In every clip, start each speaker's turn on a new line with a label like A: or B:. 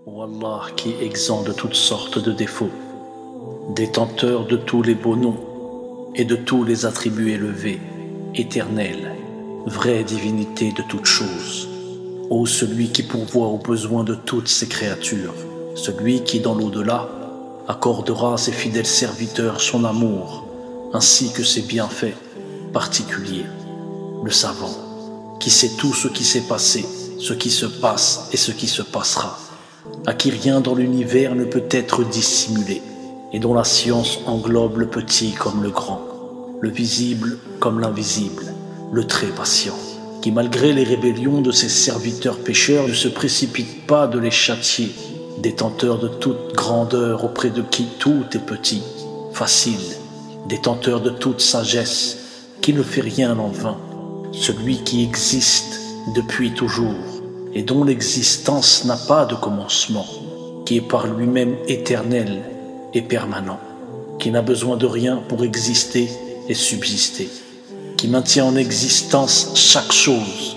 A: Ô Allah qui est exempt de toutes sortes de défauts, détenteur de tous les beaux noms et de tous les attributs élevés, éternel, vraie divinité de toutes choses. Ô celui qui pourvoit aux besoins de toutes ses créatures, celui qui dans l'au-delà accordera à ses fidèles serviteurs son amour, ainsi que ses bienfaits particuliers, le savant, qui sait tout ce qui s'est passé, ce qui se passe et ce qui se passera, à qui rien dans l'univers ne peut être dissimulé, et dont la science englobe le petit comme le grand, le visible comme l'invisible, le très patient, qui malgré les rébellions de ses serviteurs pécheurs ne se précipite pas de les châtier, détenteur de toute grandeur auprès de qui tout est petit, facile, détenteur de toute sagesse, qui ne fait rien en vain, celui qui existe depuis toujours, et dont l'existence n'a pas de commencement, qui est par lui-même éternel et permanent, qui n'a besoin de rien pour exister et subsister, qui maintient en existence chaque chose,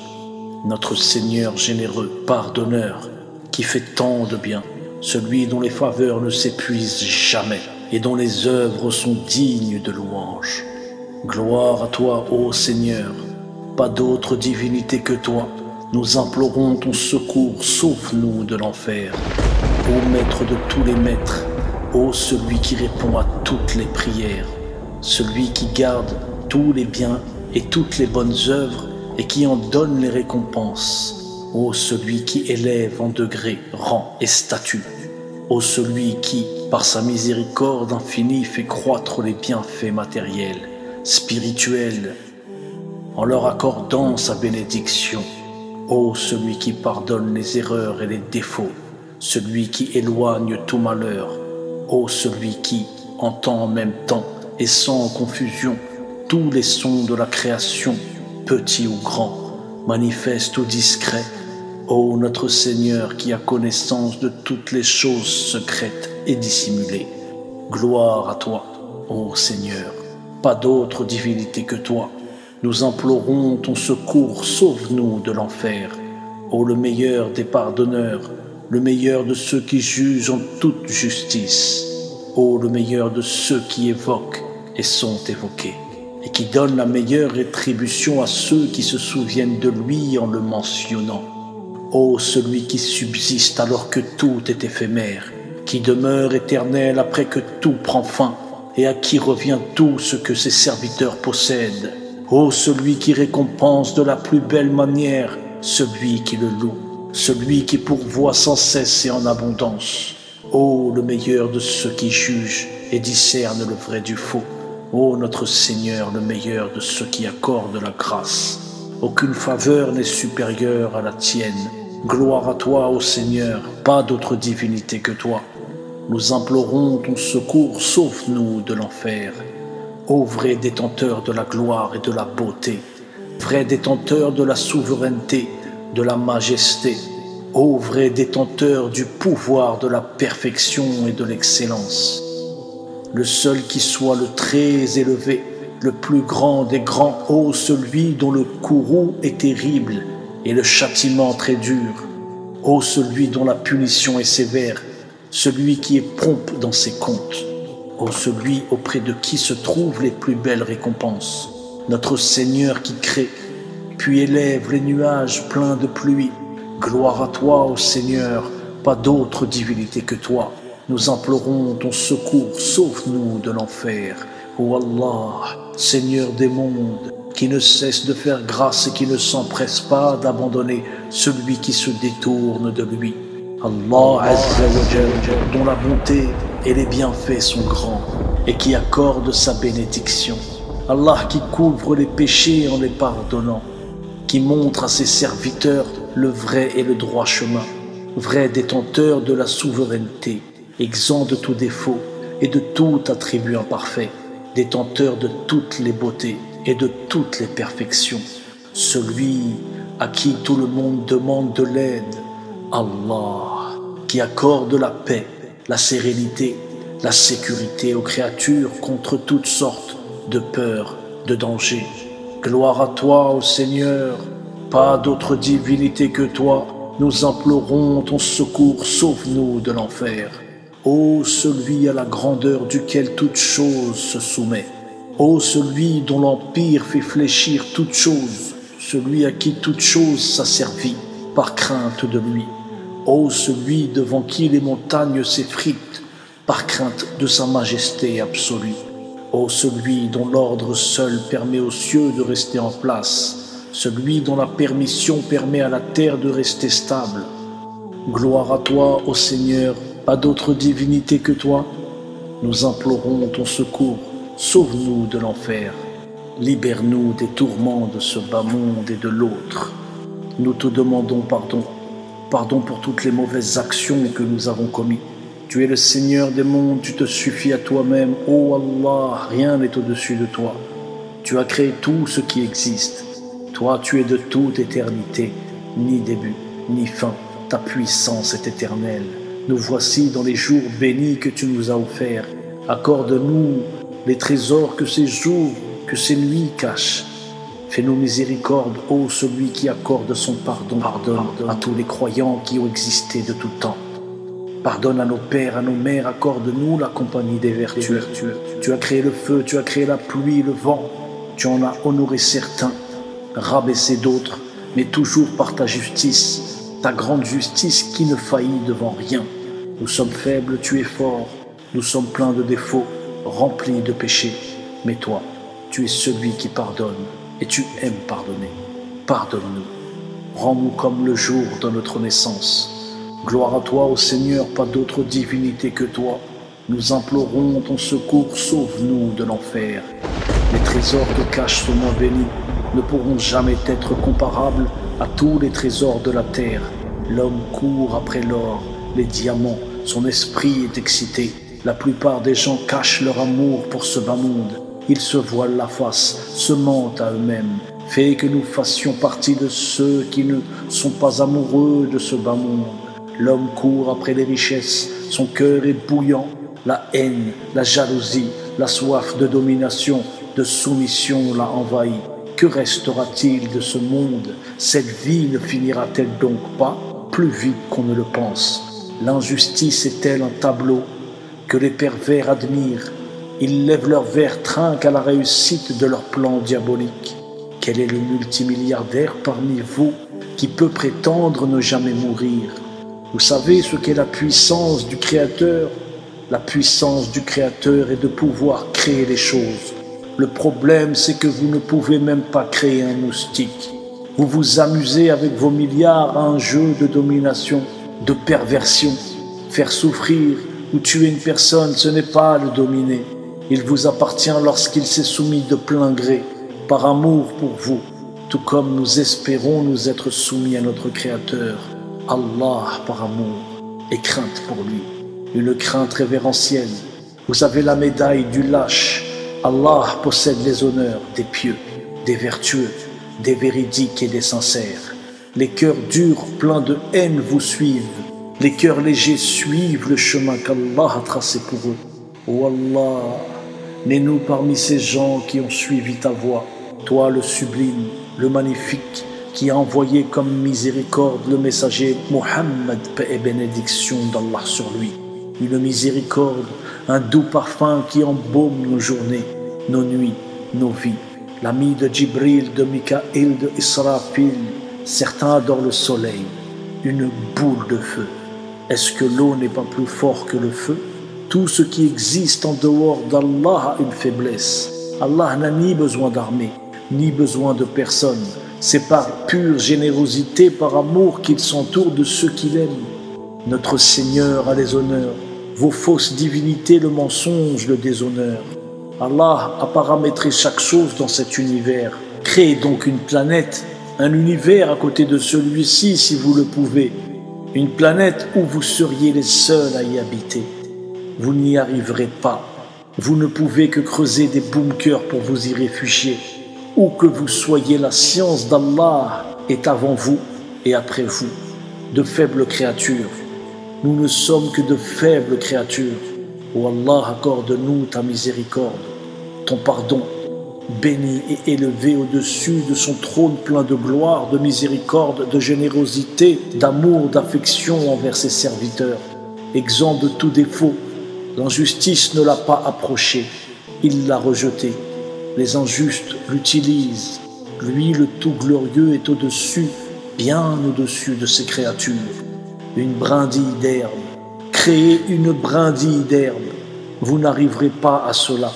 A: notre Seigneur généreux, pardonneur, qui fait tant de bien, celui dont les faveurs ne s'épuisent jamais et dont les œuvres sont dignes de louange. Gloire à toi, ô Seigneur, pas d'autre divinité que toi. Nous implorons ton secours, sauve-nous de l'enfer. Ô Maître de tous les maîtres, ô celui qui répond à toutes les prières, celui qui garde tous les biens et toutes les bonnes œuvres et qui en donne les récompenses, ô celui qui élève en degrés, rangs et statuts, ô celui qui, par sa miséricorde infinie, fait croître les bienfaits matériels, spirituels, en leur accordant sa bénédiction. Ô celui qui pardonne les erreurs et les défauts, celui qui éloigne tout malheur, ô celui qui entend en même temps et sans confusion tous les sons de la création, petits ou grands, manifestes ou discrets, ô notre Seigneur qui a connaissance de toutes les choses secrètes et dissimulées. Gloire à toi, ô Seigneur, pas d'autre divinité que toi. Nous implorons ton secours, sauve-nous de l'enfer. Ô le meilleur des pardonneurs, le meilleur de ceux qui jugent en toute justice. Ô le meilleur de ceux qui évoquent et sont évoqués, et qui donne la meilleure rétribution à ceux qui se souviennent de lui en le mentionnant. Ô celui qui subsiste alors que tout est éphémère, qui demeure éternel après que tout prend fin, et à qui revient tout ce que ses serviteurs possèdent. Ô celui qui récompense de la plus belle manière celui qui le loue, celui qui pourvoit sans cesse et en abondance. Ô le meilleur de ceux qui jugent et discernent le vrai du faux. Ô notre Seigneur, le meilleur de ceux qui accordent la grâce. Aucune faveur n'est supérieure à la tienne. Gloire à toi, ô Seigneur, pas d'autre divinité que toi. Nous implorons ton secours, sauve-nous de l'enfer. Ô vrai détenteur de la gloire et de la beauté, vrai détenteur de la souveraineté, de la majesté, ô vrai détenteur du pouvoir de la perfection et de l'excellence, le seul qui soit le très élevé, le plus grand des grands, ô celui dont le courroux est terrible et le châtiment très dur, ô celui dont la punition est sévère, celui qui est prompt dans ses comptes, ô celui auprès de qui se trouvent les plus belles récompenses, notre Seigneur qui crée, puis élève les nuages pleins de pluie. Gloire à toi, ô Seigneur, pas d'autre divinité que toi. Nous implorons ton secours, sauve-nous de l'enfer. Ô Allah, Seigneur des mondes, qui ne cesse de faire grâce et qui ne s'empresse pas d'abandonner celui qui se détourne de lui. Allah Azza wa Jalla, dont la bonté et les bienfaits sont grands et qui accorde sa bénédiction. Allah qui couvre les péchés en les pardonnant, qui montre à ses serviteurs le vrai et le droit chemin, vrai détenteur de la souveraineté, exempt de tout défaut et de tout attribut imparfait, détenteur de toutes les beautés et de toutes les perfections, celui à qui tout le monde demande de l'aide, Allah, qui accorde la paix, la sérénité, la sécurité aux créatures contre toutes sortes de peurs, de dangers. Gloire à toi, ô Seigneur, pas d'autre divinité que toi. nous implorons ton secours, sauve-nous de l'enfer. Ô celui à la grandeur duquel toute chose se soumet, ô celui dont l'empire fait fléchir toute chose, celui à qui toute chose s'asservit par crainte de lui, ô celui devant qui les montagnes s'effritent par crainte de sa majesté absolue, ô celui dont l'ordre seul permet aux cieux de rester en place, celui dont la permission permet à la terre de rester stable. Gloire à toi, ô Seigneur, pas d'autre divinité que toi. Nous implorons ton secours, sauve-nous de l'enfer, libère-nous des tourments de ce bas monde et de l'autre. Nous te demandons pardon, pardon pour toutes les mauvaises actions que nous avons commises. Tu es le Seigneur des mondes, tu te suffis à toi-même, ô Allah, rien n'est au-dessus de toi. Tu as créé tout ce qui existe. Toi, tu es de toute éternité, ni début, ni fin. Ta puissance est éternelle. Nous voici dans les jours bénis que tu nous as offerts. Accorde-nous les trésors que ces jours, que ces nuits cachent. Fais-nous miséricorde, ô celui qui accorde son pardon. Pardonne à tous les croyants qui ont existé de tout temps. Pardonne à nos pères, à nos mères, accorde-nous la compagnie des vertueux. Tu as créé le feu, tu as créé la pluie, le vent. Tu en as honoré certains, rabaissé d'autres, mais toujours par ta justice, ta grande justice qui ne faillit devant rien. Nous sommes faibles, tu es fort, nous sommes pleins de défauts, remplis de péchés. Mais toi, tu es celui qui pardonne et tu aimes pardonner. Pardonne-nous, rends-nous comme le jour de notre naissance. Gloire à toi, ô Seigneur, pas d'autre divinité que toi. Nous implorons ton secours, sauve-nous de l'enfer. Les trésors que cache ce mois béni ne pourront jamais être comparables à tous les trésors de la terre. L'homme court après l'or, les diamants, son esprit est excité. La plupart des gens cachent leur amour pour ce bas monde. Ils se voilent la face, se mentent à eux-mêmes. Fais que nous fassions partie de ceux qui ne sont pas amoureux de ce bas monde. L'homme court après les richesses, son cœur est bouillant. La haine, la jalousie, la soif de domination, de soumission l'a envahi. Que restera-t-il de ce monde? Cette vie ne finira-t-elle donc pas plus vite qu'on ne le pense? L'injustice est-elle un tableau que les pervers admirent? Ils lèvent leur verre trinque à la réussite de leur plan diabolique. Quel est le multimilliardaire parmi vous qui peut prétendre ne jamais mourir? Vous savez ce qu'est la puissance du Créateur? La puissance du Créateur est de pouvoir créer les choses. Le problème, c'est que vous ne pouvez même pas créer un moustique. Vous vous amusez avec vos milliards à un jeu de domination, de perversion. Faire souffrir ou tuer une personne, ce n'est pas le dominer. Il vous appartient lorsqu'il s'est soumis de plein gré, par amour pour vous, tout comme nous espérons nous être soumis à notre Créateur, Allah par amour et crainte pour lui. Une crainte révérentielle. Vous avez la médaille du lâche. Allah possède les honneurs des pieux, des vertueux, des véridiques et des sincères. Les cœurs durs, pleins de haine, vous suivent. Les cœurs légers suivent le chemin qu'Allah a tracé pour eux. Oh Allah, mets-nous parmi ces gens qui ont suivi ta voie, toi le sublime, le magnifique, qui a envoyé comme miséricorde le messager Mohammed, paix et bénédiction d'Allah sur lui. Une miséricorde, un doux parfum qui embaume nos journées, nos nuits, nos vies. L'ami de Djibril, de Mikaël, de Israfil. Certains adorent le soleil, une boule de feu. Est-ce que l'eau n'est pas plus fort que le feu? Tout ce qui existe en dehors d'Allah a une faiblesse. Allah n'a ni besoin d'armée, ni besoin de personne. C'est par pure générosité, par amour qu'il s'entoure de ceux qu'il aime. Notre Seigneur a les honneurs, vos fausses divinités le mensonge, le déshonneur. Allah a paramétré chaque chose dans cet univers. Créez donc une planète, un univers à côté de celui-ci si vous le pouvez. Une planète où vous seriez les seuls à y habiter. Vous n'y arriverez pas. Vous ne pouvez que creuser des bunkers pour vous y réfugier. Où que vous soyez, la science d'Allah est avant vous et après vous. De faibles créatures. Nous ne sommes que de faibles créatures. Oh Allah, accorde-nous ta miséricorde, ton pardon, béni et élevé au-dessus de son trône plein de gloire, de miséricorde, de générosité, d'amour, d'affection envers ses serviteurs, exempt de tout défaut. L'injustice ne l'a pas approché, il l'a rejeté. Les injustes l'utilisent. Lui, le tout glorieux, est au-dessus, bien au-dessus de ses créatures. Une brindille d'herbe, créez une brindille d'herbe, vous n'arriverez pas à cela.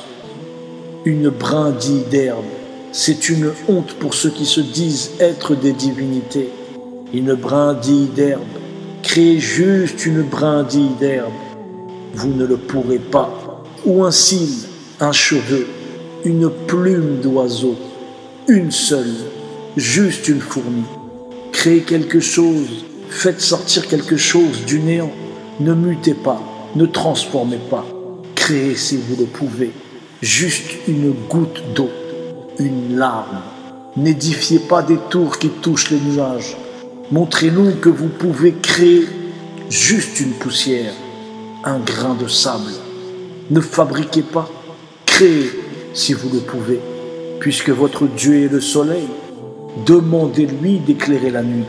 A: Une brindille d'herbe, c'est une honte pour ceux qui se disent être des divinités. Une brindille d'herbe, créez juste une brindille d'herbe, vous ne le pourrez pas. Ou un cil, un cheveu, une plume d'oiseau, une seule, juste une fourmi. Créez quelque chose, faites sortir quelque chose du néant. Ne mutez pas, ne transformez pas. Créez si vous le pouvez, juste une goutte d'eau, une larme. N'édifiez pas des tours qui touchent les nuages. Montrez-nous que vous pouvez créer juste une poussière, un grain de sable. Ne fabriquez pas, créez si vous le pouvez. Puisque votre Dieu est le soleil, demandez-lui d'éclairer la nuit.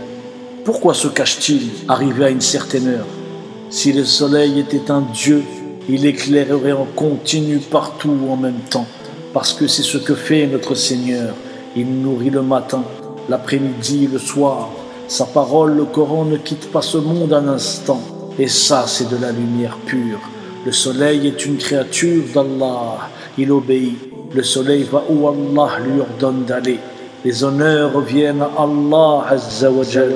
A: Pourquoi se cache-t-il arrivé à une certaine heure? Si le soleil était un Dieu, il éclairerait en continu partout en même temps, parce que c'est ce que fait notre Seigneur. Il nourrit le matin, l'après-midi, le soir. Sa parole, le Coran, ne quitte pas ce monde un instant. Et ça, c'est de la lumière pure. Le soleil est une créature d'Allah. Il obéit. Le soleil va où Allah lui ordonne d'aller. Les honneurs reviennent à Allah Azza wa Jal.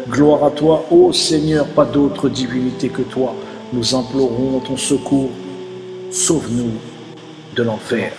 A: Gloire à toi, ô Seigneur, pas d'autre divinité que toi. Nous implorons ton secours. Sauve-nous de l'enfer.